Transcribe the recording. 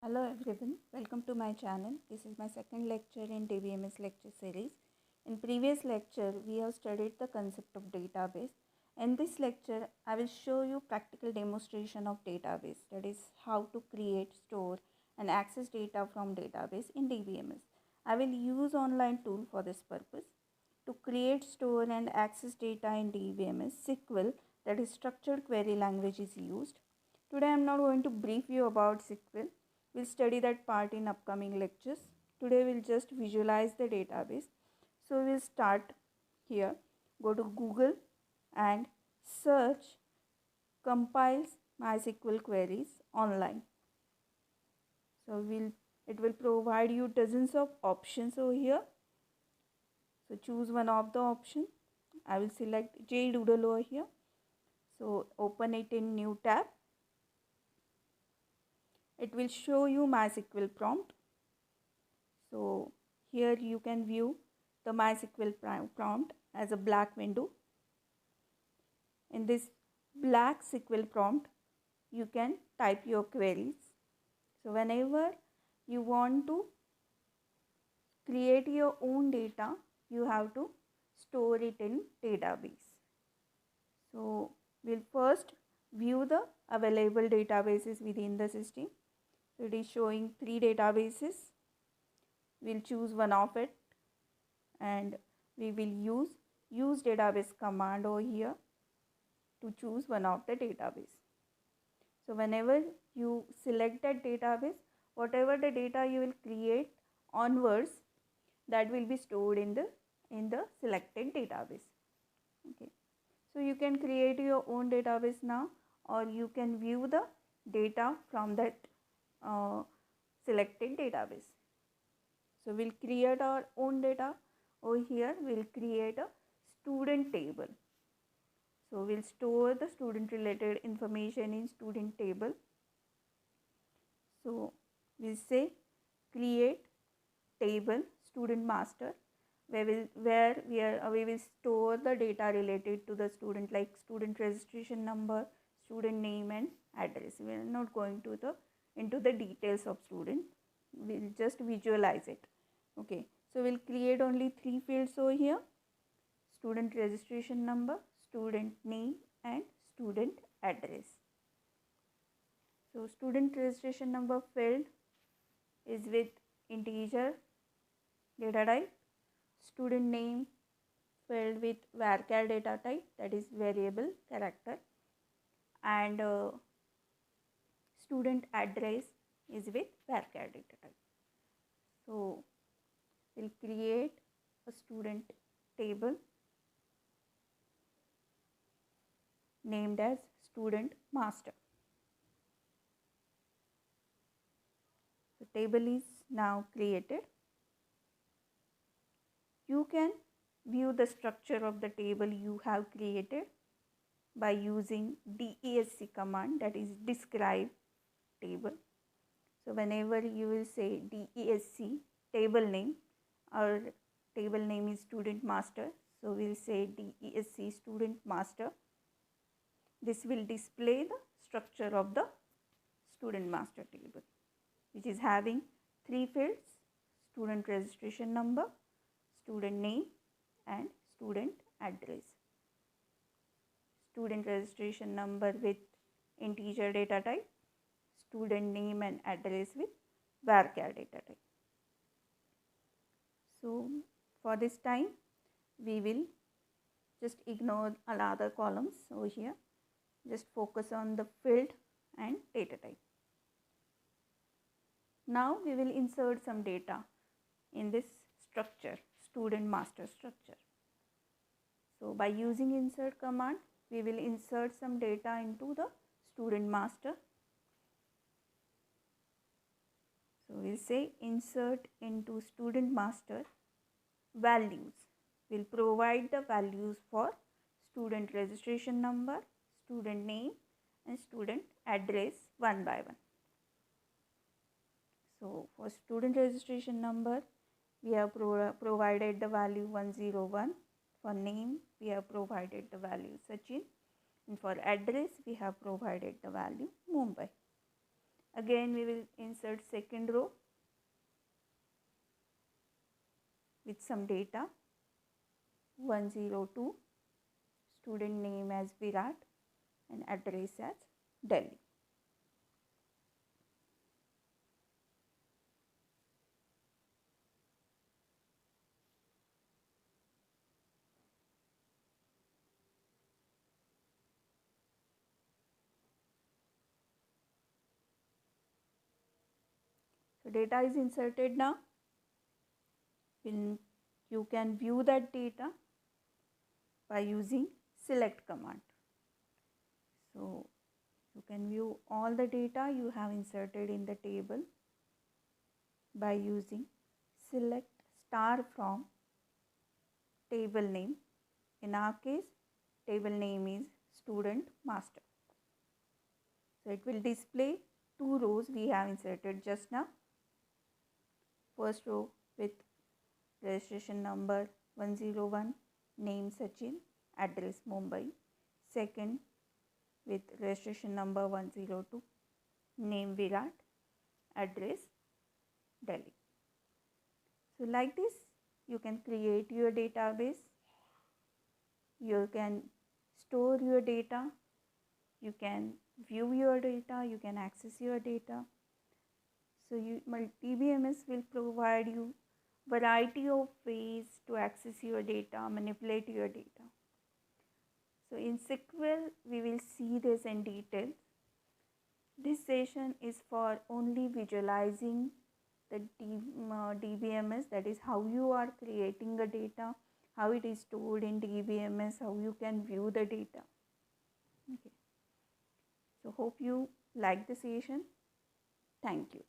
Hello everyone, welcome to my channel. This is my second lecture in DBMS lecture series. In previous lecture, we have studied the concept of database. In this lecture, I will show you practical demonstration of database, that is how to create, store and access data from database in DBMS. I will use online tool for this purpose. To create, store and access data in DBMS, SQL, that is structured query language, is used. Today I am not going to brief you about SQL. We'll study that part in upcoming lectures. Today we'll just visualize the database. So we'll start here. Go to Google and search compiles MySQL queries online. So it will provide you dozens of options over here. So choose one of the option. I will select JDoodle over here. So open it in new tab. It will show you MySQL prompt. So here you can view the MySQL prompt as a black window. In this black SQL prompt, you can type your queries. So whenever you want to create your own data, you have to store it in database. So we'll first view the available databases within the system. So it is showing 3 databases. We'll choose one of it and we will use database command over here to choose one of the database. So whenever you select that database, whatever the data you will create onwards, that will be stored in the selected database. Okay. So you can create your own database now, or you can view the data from that selected database. So we'll create our own data. Over here we'll create a student table. So we'll store the student related information in student table. So we'll say create table student master, where we will store the data related to the student, like student registration number, student name and address. We are not going to into the details of student. We'll just visualize it. Okay, so we'll create only 3 fields over here: student registration number, student name and student address. So student registration number field is with integer data type, student name field with varchar data type, that is variable character, and student address is with varchar data type. So we'll create a student table named as student master. The table is now created. You can view the structure of the table you have created by using DESC command, that is describe table. So whenever you will say DESC table name, our table name is student master, so we'll say DESC student master. This will display the structure of the student master table, which is having 3 fields: student registration number, student name and student address. Student registration number with integer data type, student name and address with varchar data type. So for this time we will just ignore all other columns over here, just focus on the field and data type. Now we will insert some data in this structure, student master structure. So by using insert command, we will insert some data into the student master. So we'll say insert into student master values. We'll provide the values for student registration number, student name and student address one by one. So for student registration number, we have provided the value 101. For name, we have provided the value Sachin. And for address, we have provided the value Mumbai. Again we will insert second row with some data. 102, student name as Virat and address as Delhi. So data is inserted now. You can view that data by using select command. So you can view all the data you have inserted in the table by using select star from table name. In our case, table name is student master. So it will display two rows we have inserted just now. First row with registration number 101, name Sachin, address Mumbai. Second with registration number 102, name Virat, address Delhi. So like this, you can create your database. You can store your data. You can view your data. You can access your data. So DBMS will provide you variety of ways to access your data, manipulate your data. So in SQL, we will see this in detail. This session is for only visualizing the DBMS, that is how you are creating the data, how it is stored in DBMS, how you can view the data. Okay. So hope you like the session. Thank you.